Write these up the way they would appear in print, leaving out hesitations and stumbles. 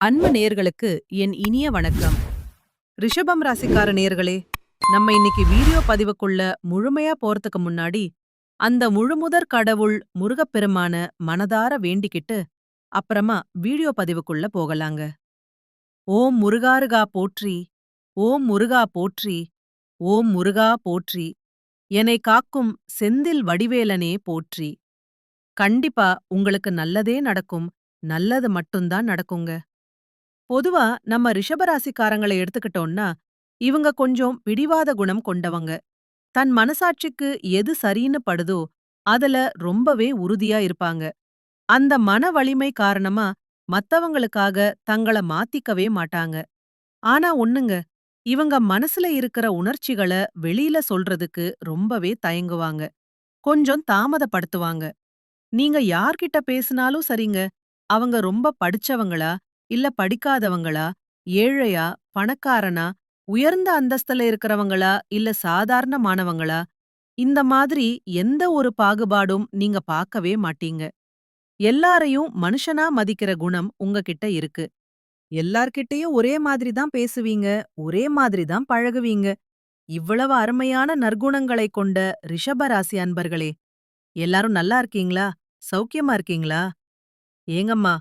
அன்பு நேயர்களுக்கு என் இனிய வணக்கம். ரிஷபம் ராசிக்கார நேயர்களே, நம்ம இன்னைக்கு வீடியோ பதிவுக்குள்ள முழுமையா போறதுக்கு முன்னாடி, அந்த முழுமுதற் கடவுள் முருகப்பெருமான மனதார வேண்டிக்கிட்டு, அப்புறமா வீடியோ பதிவுக்குள்ள போகலாங்க. ஓம் முருகாருகா போற்றி, ஓம் முருகா போற்றி, ஓம் முருகா போற்றி, என்னை காக்கும் செந்தில் வடிவேலனே போற்றி. கண்டிப்பா உங்களுக்கு நல்லதே நடக்கும், நல்லது மட்டும்தான் நடக்குங்க. பொதுவா நம்ம ரிஷபராசிக்காரங்கள எடுத்துக்கிட்டோம்னா, இவங்க கொஞ்சம் பிடிவாத குணம் கொண்டவங்க. தன் மனசாட்சிக்கு எது சரின்னு படுதோ, அதுல ரொம்பவே உறுதியா இருப்பாங்க. அந்த மன வலிமை காரணமா மத்தவங்களுக்காக தங்கள மாத்திக்கவே மாட்டாங்க. ஆனா ஒண்ணுங்க, இவங்க மனசுல இருக்கிற உணர்ச்சிகள வெளியில சொல்றதுக்கு ரொம்பவே தயங்குவாங்க. கொஞ்சம் தாமதப்படுத்துவாங்க. நீங்க யார்கிட்ட பேசினாலும் சரிங்க. அவங்க ரொம்ப படிச்சவங்களா, இல்ல படிக்காதவங்களா, ஏழையா, பணக்காரனா, உயர்ந்த அந்தஸ்துல இருக்கிறவங்களா, இல்ல சாதாரணமானவங்களா, இந்த மாதிரி எந்த ஒரு பாகுபாடும் நீங்க பார்க்கவே மாட்டீங்க. எல்லாரையும் மனுஷனா மதிக்கிற குணம் உங்ககிட்ட இருக்கு. எல்லார்கிட்டயும் ஒரே மாதிரி தான் பேசுவீங்க, ஒரே மாதிரி தான் பழகுவீங்க. இவ்வளவு அருமையான நற்குணங்களைக் கொண்ட ரிஷபராசி அன்பர்களே, எல்லாரும் நல்லா இருக்கீங்களா? சௌக்கியமா இருக்கீங்களா? ஏங்கம்மா,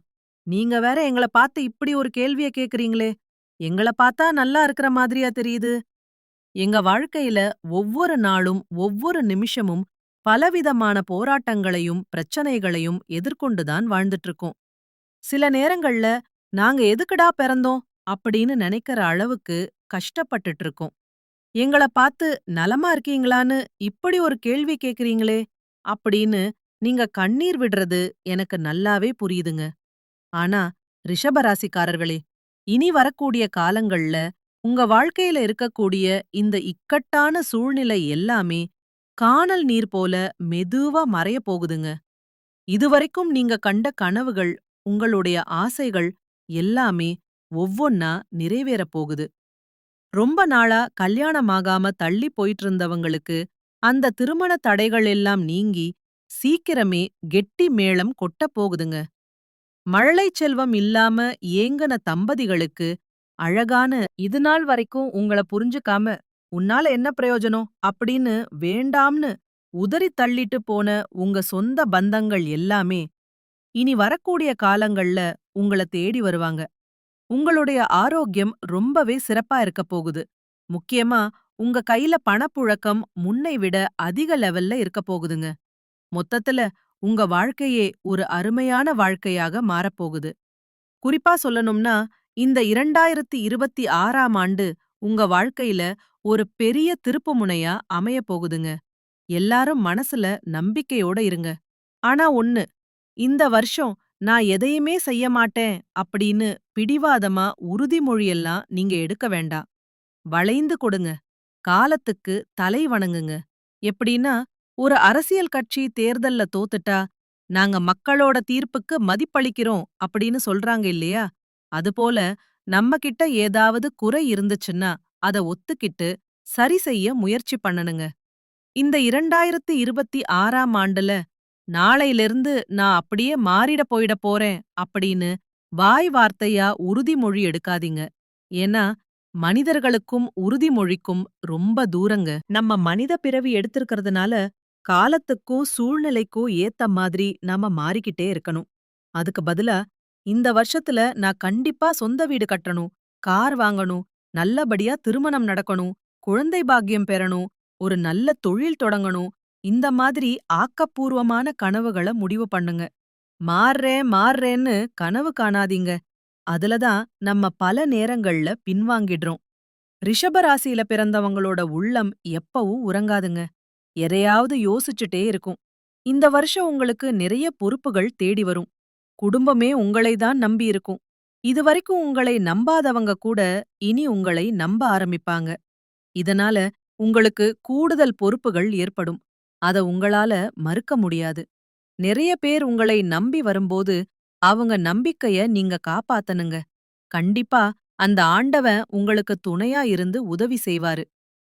நீங்க வேற எங்கள பார்த்து இப்படி ஒரு கேள்விய கேக்குறீங்களே! எங்கள பார்த்தா நல்லா இருக்கிற மாதிரியா தெரியுது? எங்க வாழ்க்கையில ஒவ்வொரு நாளும், ஒவ்வொரு நிமிஷமும் பலவிதமான போராட்டங்களையும், பிரச்சனைகளையும் எதிர்கொண்டு தான் வாழ்ந்துட்டு இருக்கோம். சில நேரங்கள்ல நாங்க எதுக்குடா பிறந்தோம் அப்படின்னு நினைக்கிற அளவுக்கு கஷ்டப்பட்டுட்டு இருக்கோம். எங்கள பார்த்து நலமா இருக்கீங்களான்னு இப்படி ஒரு கேள்வி கேக்குறீங்களே! அப்படின்னு நீங்க கண்ணீர் விடுறது எனக்கு நல்லாவே புரியுதுங்க. ஆனா, ரிஷபராசிக்காரர்களே, இனி வரக்கூடிய காலங்கள்ல உங்க வாழ்க்கையில இருக்கக்கூடிய இந்த இக்கட்டான சூழ்நிலை எல்லாமே கானல் நீர் போல மெதுவா மறையப் போகுதுங்க. இதுவரைக்கும் நீங்க கண்ட கனவுகள், உங்களுடைய ஆசைகள் எல்லாமே ஒவ்வொன்னா நிறைவேறப் போகுது. ரொம்ப நாளா கல்யாணமாகாம தள்ளி போயிட்டு இருந்தவங்களுக்கு அந்த திருமண தடைகள் எல்லாம் நீங்கி சீக்கிரமே கெட்டி மேளம் கொட்டப் போகுதுங்க. மழலை செல்வம் இல்லாம ஏங்குன தம்பதிகளுக்கு அழகான இது நாள் வரைக்கும் உங்கள புரிஞ்சுக்காம, "உன்னால என்ன பிரயோஜனம்?" அப்படின்னு வேண்டாம்னு உதறி தள்ளிட்டு போன உங்க சொந்த பந்தங்கள் எல்லாமே, இனி வரக்கூடிய காலங்கள்ல உங்கள தேடி வருவாங்க. உங்களுடைய ஆரோக்கியம் ரொம்பவே சிறப்பா இருக்கப் போகுது. முக்கியமா உங்க கையில பணப்புழக்கம் முன்னை விட அதிக லெவல்ல இருக்கப் போகுதுங்க. மொத்தத்துல உங்க வாழ்க்கையே ஒரு அருமையான வாழ்க்கையாக மாறப்போகுது. குறிப்பா சொல்லணும்னா, இந்த 2026ஆம் ஆண்டு உங்க வாழ்க்கையில ஒரு பெரிய திருப்புமுனையா அமையப் போகுதுங்க. எல்லாரும் மனசுல நம்பிக்கையோட இருங்க. ஆனா ஒண்ணு, இந்த வருஷம் நான் எதையுமே செய்ய மாட்டேன் அப்படின்னு பிடிவாதமா உறுதிமொழியெல்லாம் நீங்க எடுக்க வேண்டாம். வளைந்து கொடுங்க. காலத்துக்கு தலை வணங்குங்க. எப்படின்னா, ஒரு அரசியல் கட்சி தேர்தல்ல தோத்துட்டா, நாங்க மக்களோட தீர்ப்புக்கு மதிப்பளிக்கிறோம் அப்படின்னு சொல்றாங்க இல்லையா? அதுபோல நம்ம கிட்ட ஏதாவது குறை இருந்துச்சுன்னா, அத ஒத்துக்கிட்டு சரி செய்ய முயற்சி பண்ணணுங்க. இந்த 2026ஆம் ஆண்டுல நாளையிலிருந்து நான் அப்படியே மாறிட போயிட போறேன் அப்படின்னு வாய் வார்த்தையா உறுதிமொழி எடுக்காதீங்க. ஏன்னா, மனிதர்களுக்கும் உறுதிமொழிக்கும் ரொம்ப தூரங்க. நம்ம மனித பிறவி எடுத்திருக்கிறதுனால, காலத்துக்கும் சூழ்நிலைக்கும் ஏத்த மாதிரி நாம மாறிக்கிட்டே இருக்கணும். அதுக்கு பதிலா, இந்த வருஷத்துல நான் கண்டிப்பா சொந்த வீடு கட்டணும், கார் வாங்கணும், நல்லபடியா திருமணம் நடக்கணும், குழந்தை பாக்கியம் பெறணும், ஒரு நல்ல தொழில் தொடங்கணும், இந்த மாதிரி ஆக்கப்பூர்வமான கனவுகள முடிவு பண்ணுங்க. மாறுறேன் மாறுறேன்னு கனவு காணாதீங்க. அதுல தான் நம்ம பல நேரங்கள்ல பின்வாங்கிடுறோம். ரிஷப ராசியில பிறந்தவங்களோட உள்ளம் எப்பவும் உறங்காதுங்க. எதையாவது யோசிச்சுட்டே இருக்கும். இந்த வருஷம் உங்களுக்கு நிறைய பொறுப்புகள் தேடி வரும். குடும்பமே உங்களை தான் நம்பி இருக்கும். இதுவரைக்கும் உங்களை நம்பாதவங்க கூட இனி உங்களை நம்ப ஆரம்பிப்பாங்க. இதனால உங்களுக்கு கூடுதல் பொறுப்புகள் ஏற்படும். அத உங்களால மறுக்க முடியாது. நிறைய பேர் உங்களை நம்பி வரும்போது, அவங்க நம்பிக்கைய நீங்க காப்பாத்தணுங்க. கண்டிப்பா அந்த ஆண்டவன் உங்களுக்கு துணையா இருந்து உதவி செய்வாரு.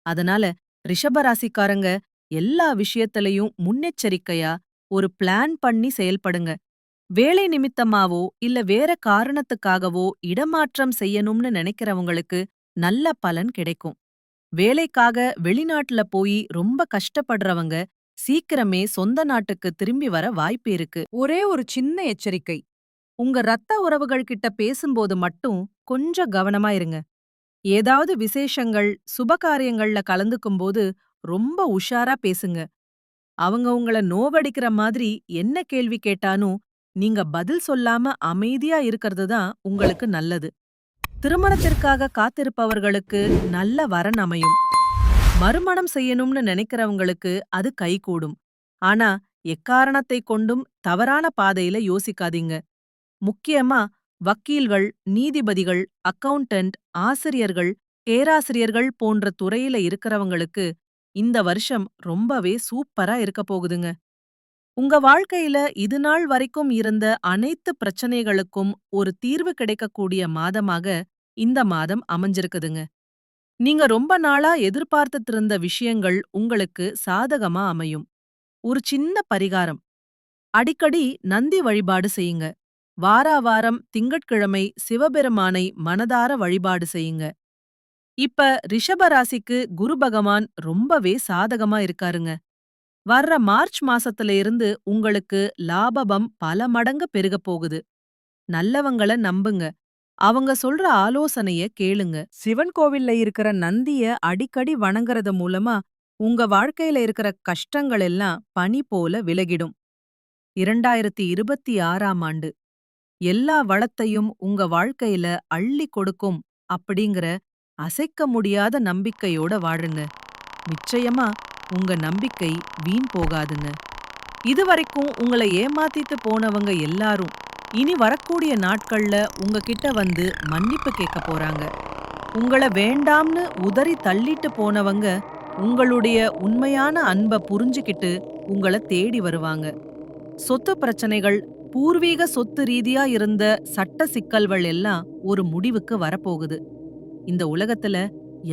அதனால ரிஷபராசிக்காரங்க எல்லா விஷயத்திலயும் முன்னெச்சரிக்கையா ஒரு பிளான் பண்ணி செயல்படுங்க. வேலை நிமித்தமாவோ இல்ல வேற காரணத்துக்காகவோ இடமாற்றம் செய்யணும்னு நினைக்கிறவங்களுக்கு நல்ல பலன் கிடைக்கும். வேலைக்காக வெளிநாட்டுல போய் ரொம்ப கஷ்டப்படுறவங்க சீக்கிரமே சொந்த நாட்டுக்கு திரும்பி வர வாய்ப்பு இருக்கு. ஒரே ஒரு சின்ன எச்சரிக்கை. உங்க ரத்த உறவுகள் கிட்ட பேசும்போது மட்டும் கொஞ்சம் கவனமா இருங்க. ஏதாவது விசேஷங்கள், சுபகாரியங்கள்ல கலந்துக்கும்போது ரொம்ப உஷாரா பேசுங்க. அவங்க உங்கள நோவடிக்கிற மாதிரி என்ன கேள்வி கேட்டாலும் நீங்க பதில் சொல்லாம அமைதியா இருக்கிறது தான் உங்களுக்கு நல்லது. திருமணத்திற்காக காத்திருப்பவர்களுக்கு நல்ல வரன் அமையும். மறுமணம் செய்யணும்னு நினைக்கிறவங்களுக்கு அது கைகூடும். ஆனா எக்காரணத்தை கொண்டும் தவறான பாதையில யோசிக்காதீங்க. முக்கியமா வக்கீல்கள், நீதிபதிகள், அக்கவுண்டன்ட், ஆசிரியர்கள், பேராசிரியர்கள் போன்ற துறையில இருக்கிறவங்களுக்கு இந்த வருஷம் ரொம்பவே சூப்பரா இருக்க போகுதுங்க. உங்க வாழ்க்கையில இதுநாள் வரைக்கும் இருந்த அனைத்து பிரச்சனைகளுக்கும் ஒரு தீர்வு கிடைக்கக்கூடிய மாதமாக இந்த மாதம் அமைஞ்சிருக்குதுங்க. நீங்க ரொம்ப நாளா எதிர்பார்த்துட்டு இருந்த விஷயங்கள் உங்களுக்கு சாதகமா அமையும். ஒரு சின்ன பரிகாரம். அடிக்கடி நந்தி வழிபாடு செய்யுங்க. வாரா வாரம் திங்கட்கிழமை சிவபெருமானை மனதார வழிபாடு செய்யுங்க. இப்ப ரிஷப ராசிக்கு குரு பகவான் ரொம்பவே சாதகமா இருக்காருங்க. வர்ற மார்ச் மாசத்துல இருந்து உங்களுக்கு லாபம் பல மடங்கு பெருகப் போகுது. நல்லவங்கள நம்புங்க. அவங்க சொல்ற ஆலோசனைய கேளுங்க. சிவன் கோவில்ல இருக்கிற நந்திய அடிக்கடி வணங்கறது மூலமா உங்க வாழ்க்கையில இருக்கிற கஷ்டங்கள் எல்லாம் பனி போல விலகிடும். 2026ஆம் ஆண்டு எல்லா வளத்தையும் உங்க வாழ்க்கையில அள்ளி கொடுக்கும் அப்படிங்கிற அசைக்க முடியாத நம்பிக்கையோட வாழுங்க. நிச்சயமா உங்க நம்பிக்கை வீண் போகாதுங்க. இதுவரைக்கும் உங்களை ஏமாத்திட்டு போனவங்க எல்லாரும் இனி வரக்கூடிய நாட்கள்ல உங்ககிட்ட வந்து மன்னிப்பு கேட்க போறாங்க. உங்கள வேண்டாம்னு உதறி தள்ளிட்டு போனவங்க உங்களுடைய உண்மையான அன்ப புரிஞ்சுகிட்டு உங்கள தேடி வருவாங்க. சொத்து பிரச்சனைகள், பூர்வீக சொத்து ரீதியா இருந்த சட்ட சிக்கல்கள் எல்லாம் ஒரு முடிவுக்கு வரப்போகுது. இந்த உலகத்துல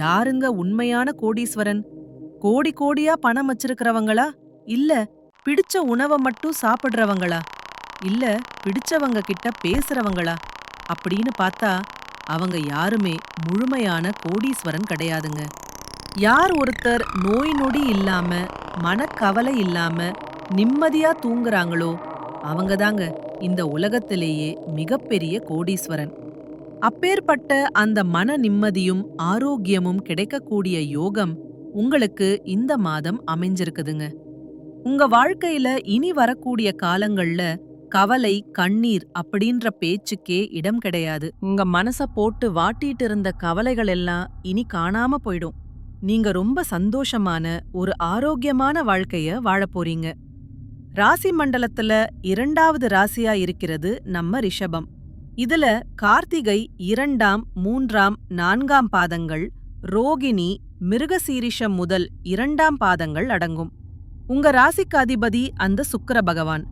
யாருங்க உண்மையான கோடீஸ்வரன்? கோடி கோடியா பணம் வச்சிருக்கிறவங்களா? இல்ல பிடிச்ச உணவ மட்டும் சாப்பிடுறவங்களா? இல்ல பிடிச்சவங்க கிட்ட பேசுறவங்களா? அப்படின்னு பார்த்தா அவங்க யாருமே முழுமையான கோடீஸ்வரன் கிடையாதுங்க. யார் ஒருத்தர் நோய் நொடி இல்லாம, மனக்கவலை இல்லாம நிம்மதியா தூங்குறாங்களோ அவங்கதாங்க இந்த உலகத்திலேயே மிகப்பெரிய கோடீஸ்வரன். அப்பேற்பட்ட அந்த மன நிம்மதியும் ஆரோக்கியமும் கிடைக்கக்கூடிய யோகம் உங்களுக்கு இந்த மாதம் அமைஞ்சிருக்குதுங்க. உங்க வாழ்க்கையில இனி வரக்கூடிய காலங்கள்ல கவலை, கண்ணீர் அப்படின்ற பேச்சுக்கே இடம் கிடையாது. உங்க மனச போட்டு வாட்டிட்டு இருந்த கவலைகள் எல்லாம் இனி காணாம போயிடும். நீங்க ரொம்ப சந்தோஷமான ஒரு ஆரோக்கியமான வாழ்க்கைய வாழப் போறீங்க. ராசி மண்டலத்துல 2வது ராசியா இருக்கிறது நம்ம ரிஷபம். இதுல கார்த்திகை 2ஆம், 3ஆம், 4ஆம் பாதங்கள், ரோகிணி, மிருகசீரிஷம் முதல் 2ஆம் பாதங்கள் அடங்கும். உங்க ராசிக்கு அதிபதி அந்த சுக்கிர பகவான்.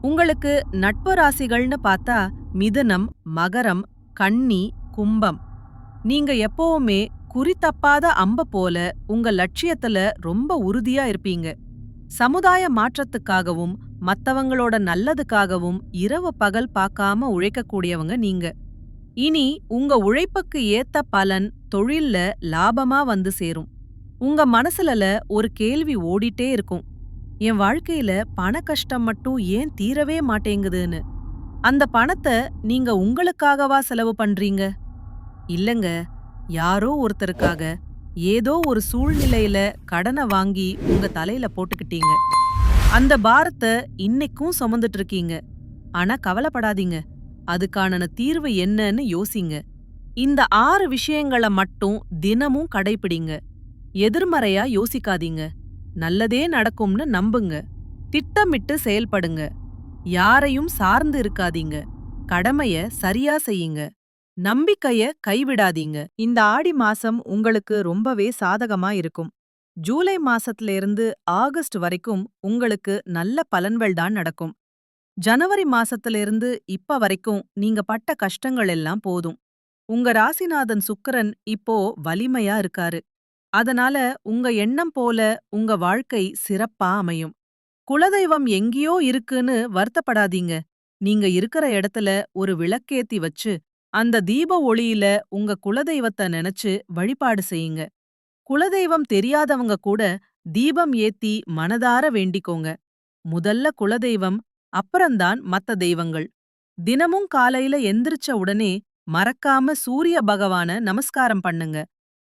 உங்களுக்கு நட்பு ராசிகள்னு பார்த்தா மிதுனம், மகரம், கன்னி, கும்பம். நீங்க எப்பவுமே குறி தப்பாத அம்ப போல உங்க லட்சியத்துல ரொம்ப உறுதியா இருப்பீங்க. சமுதாய மாற்றத்துக்காகவும் மத்தவங்களோட நல்லதுக்காகவும் இரவு பகல் பார்க்காம உழைக்கக்கூடியவங்க நீங்க. இனி உங்க உழைப்புக்கு ஏத்த பலன் தொழில்ல லாபமா வந்து சேரும். உங்க மனசுல ஒரு கேள்வி ஓடிட்டே இருக்கும். என் வாழ்க்கையில பண கஷ்டம் மட்டும் ஏன் தீரவே மாட்டேங்குதுன்னு. அந்த பணத்தை நீங்க உங்களுக்காகவா செலவு பண்றீங்க? இல்லங்க, யாரோ ஒருத்தருக்காக ஏதோ ஒரு சூழ்நிலையில கடனை வாங்கி உங்க தலையில போட்டுக்கிட்டீங்க. அந்த பாரத்தை இன்னைக்கும் சுமந்துட்டு இருக்கீங்க. ஆனா கவலைப்படாதீங்க, அதுக்கான தீர்வு என்னன்னு யோசிங்க. இந்த 6 விஷயங்கள மட்டும் தினமும் கடைப்பிடிங்க. எதிர்மறையா யோசிக்காதீங்க. நல்லதே நடக்கும்னு நம்புங்க. திட்டமிட்டு செயல்படுங்க. யாரையும் சார்ந்து இருக்காதீங்க. கடமைய சரியா செய்யுங்க. நம்பிக்கைய கைவிடாதீங்க. இந்த ஆடி மாசம் உங்களுக்கு ரொம்பவே சாதகமா இருக்கும். ஜூலை மாசத்துல இருந்து ஆகஸ்ட் வரைக்கும் உங்களுக்கு நல்ல பலன்கள் தான் நடக்கும். ஜனவரி மாசத்துல இருந்து இப்ப வரைக்கும் நீங்க பட்ட கஷ்டங்கள் எல்லாம் போதும். உங்க ராசிநாதன் சுக்கிரன் இப்போ வலிமையா இருக்காரு. அதனால உங்க எண்ணம் போல உங்க வாழ்க்கை சிறப்பா அமையும். குலதெய்வம் எங்கேயோ இருக்குன்னு வருத்தப்படாதீங்க. நீங்க இருக்கிற இடத்துல ஒரு விளக்கேத்தி வச்சு, அந்த தீப ஒளியில உங்க குலதெய்வத்த நினைச்சு வழிபாடு செய்யுங்க. குலதெய்வம் தெரியாதவங்க கூட தீபம் ஏத்தி மனதார வேண்டிக்கோங்க. முதல்ல குலதெய்வம், அப்புறம்தான் மத்த தெய்வங்கள். தினமும் காலையில எந்திரிச்ச உடனே மறக்காம சூரிய பகவான நமஸ்காரம் பண்ணுங்க.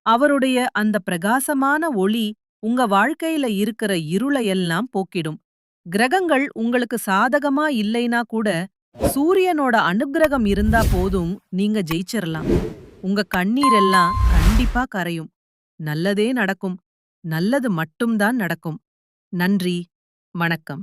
அவருடைய அந்த பிரகாசமான ஒளி உங்க வாழ்க்கையில இருக்கிற இருளையெல்லாம் போக்கிடும். கிரகங்கள் உங்களுக்கு சாதகமா இல்லைனா கூட சூரியனோட அனுக்கிரகம் இருந்தா போதும், நீங்க ஜெயிச்சிரலாம். உங்க கண்ணீரெல்லாம் கண்டிப்பா கரையும். நல்லதே நடக்கும். நல்லது மட்டும்தான் நடக்கும். நன்றி. வணக்கம்.